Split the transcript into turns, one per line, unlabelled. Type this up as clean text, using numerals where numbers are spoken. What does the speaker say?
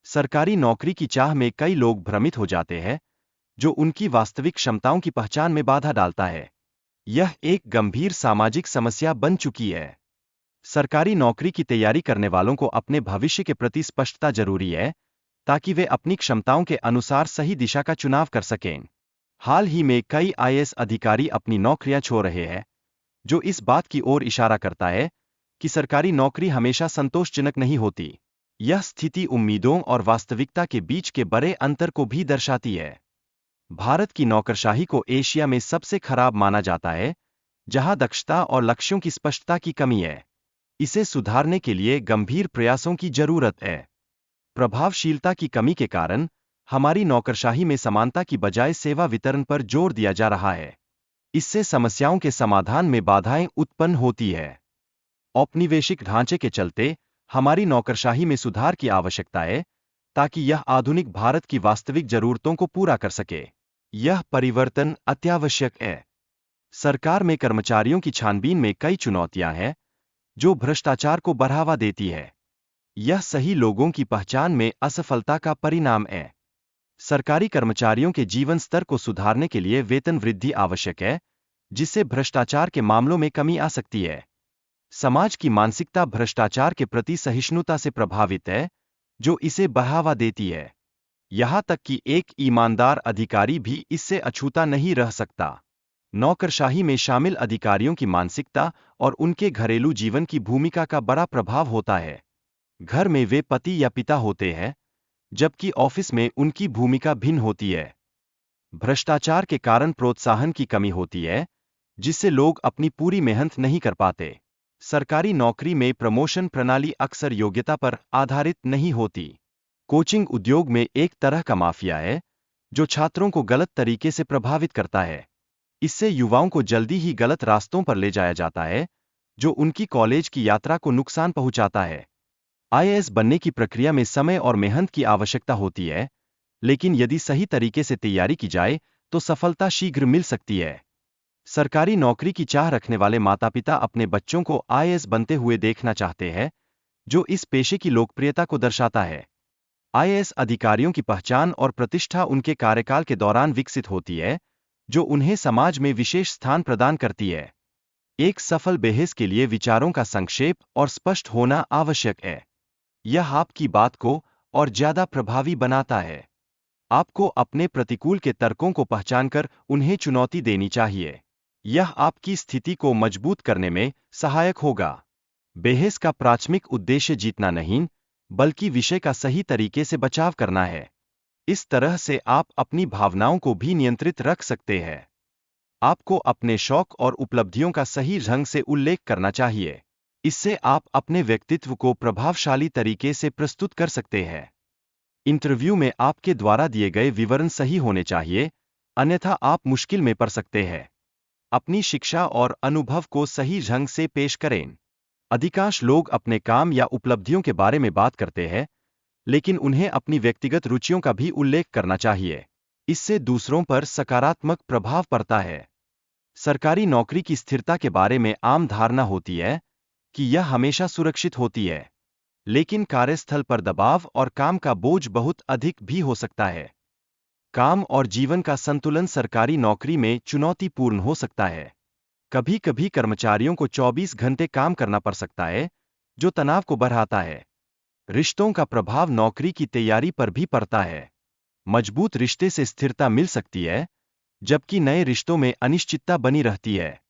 सरकारी नौकरी की चाह में कई लोग भ्रमित हो जाते हैं, जो उनकी वास्तविक क्षमताओं की पहचान में बाधा डालता है। यह एक गंभीर सामाजिक समस्या बन चुकी है। सरकारी नौकरी की तैयारी करने वालों को अपने भविष्य के प्रति स्पष्टता जरूरी है, ताकि वे अपनी क्षमताओं के अनुसार सही दिशा का चुनाव कर सकें। हाल ही में कई आईएएस अधिकारी अपनी नौकरियां छोड़ रहे हैं, जो इस बात की ओर इशारा करता है कि सरकारी नौकरी हमेशा संतोषजनक नहीं होती। यह स्थिति उम्मीदों और वास्तविकता के बीच के बड़े अंतर को भी दर्शाती है। भारत की नौकरशाही को एशिया में सबसे खराब माना जाता है, जहां दक्षता और लक्ष्यों की स्पष्टता की कमी है। इसे सुधारने के लिए गंभीर प्रयासों की जरूरत है। प्रभावशीलता की कमी के कारण हमारी नौकरशाही में समानता की बजाय सेवा वितरण पर जोर दिया जा रहा है। इससे समस्याओं के समाधान में बाधाएं उत्पन्न होती है। औपनिवेशिक ढांचे के चलते हमारी नौकरशाही में सुधार की आवश्यकता है, ताकि यह आधुनिक भारत की वास्तविक जरूरतों को पूरा कर सके। यह परिवर्तन अत्यावश्यक है। सरकार में कर्मचारियों की छानबीन में कई चुनौतियां हैं, जो भ्रष्टाचार को बढ़ावा देती है। यह सही लोगों की पहचान में असफलता का परिणाम है। सरकारी कर्मचारियों के जीवन स्तर को सुधारने के लिए वेतन वृद्धि आवश्यक है, जिससे भ्रष्टाचार के मामलों में कमी आ सकती है। समाज की मानसिकता भ्रष्टाचार के प्रति सहिष्णुता से प्रभावित है, जो इसे बढ़ावा देती है। यहां तक कि एक ईमानदार अधिकारी भी इससे अछूता नहीं रह सकता। नौकरशाही में शामिल अधिकारियों की मानसिकता और उनके घरेलू जीवन की भूमिका का बड़ा प्रभाव होता है। घर में वे पति या पिता होते हैं, जबकि ऑफिस में उनकी भूमिका भिन्न होती है। भ्रष्टाचार के कारण प्रोत्साहन की कमी होती है, जिससे लोग अपनी पूरी मेहनत नहीं कर पाते। सरकारी नौकरी में प्रमोशन प्रणाली अक्सर योग्यता पर आधारित नहीं होती। कोचिंग उद्योग में एक तरह का माफिया है, जो छात्रों को गलत तरीके से प्रभावित करता है। इससे युवाओं को जल्दी ही गलत रास्तों पर ले जाया जाता है, जो उनकी कॉलेज की यात्रा को नुकसान पहुंचाता है। आईएएस बनने की प्रक्रिया में समय और मेहनत की आवश्यकता होती है, लेकिन यदि सही तरीके से तैयारी की जाए, तो सफलता शीघ्र मिल सकती है। सरकारी नौकरी की चाह रखने वाले माता-पिता अपने बच्चों को आईएएस बनते हुए देखना चाहते हैं, जो इस पेशे की लोकप्रियता को दर्शाता है। आईएएस अधिकारियों की पहचान और प्रतिष्ठा उनके कार्यकाल के दौरान विकसित होती है, जो उन्हें समाज में विशेष स्थान प्रदान करती है। एक सफल बहस के लिए विचारों का संक्षेप और स्पष्ट होना आवश्यक है। यह आपकी बात को और ज्यादा प्रभावी बनाता है। आपको अपने प्रतिकूल के तर्कों को पहचानकर उन्हें चुनौती देनी चाहिए। यह आपकी स्थिति को मजबूत करने में सहायक होगा। बहस का प्राथमिक उद्देश्य जीतना नहीं, बल्कि विषय का सही तरीके से बचाव करना है। इस तरह से आप अपनी भावनाओं को भी नियंत्रित रख सकते हैं। आपको अपने शौक और उपलब्धियों का सही ढंग से उल्लेख करना चाहिए। इससे आप अपने व्यक्तित्व को प्रभावशाली तरीके से प्रस्तुत कर सकते हैं। इंटरव्यू में आपके द्वारा दिए गए विवरण सही होने चाहिए, अन्यथा आप मुश्किल में पड़ सकते हैं। अपनी शिक्षा और अनुभव को सही ढंग से पेश करें। अधिकांश लोग अपने काम या उपलब्धियों के बारे में बात करते हैं, लेकिन उन्हें अपनी व्यक्तिगत रुचियों का भी उल्लेख करना चाहिए। इससे दूसरों पर सकारात्मक प्रभाव पड़ता है। सरकारी नौकरी की स्थिरता के बारे में आम धारणा होती है कि यह हमेशा सुरक्षित होती है, लेकिन कार्यस्थल पर दबाव और काम का बोझ बहुत अधिक भी हो सकता है। काम और जीवन का संतुलन सरकारी नौकरी में चुनौतीपूर्ण हो सकता है। कभी-कभी कर्मचारियों को 24 घंटे काम करना पड़ सकता है, जो तनाव को बढ़ाता है। रिश्तों का प्रभाव नौकरी की तैयारी पर भी पड़ता है। मजबूत रिश्ते से स्थिरता मिल सकती है, जबकि नए रिश्तों में अनिश्चितता बनी रहती है।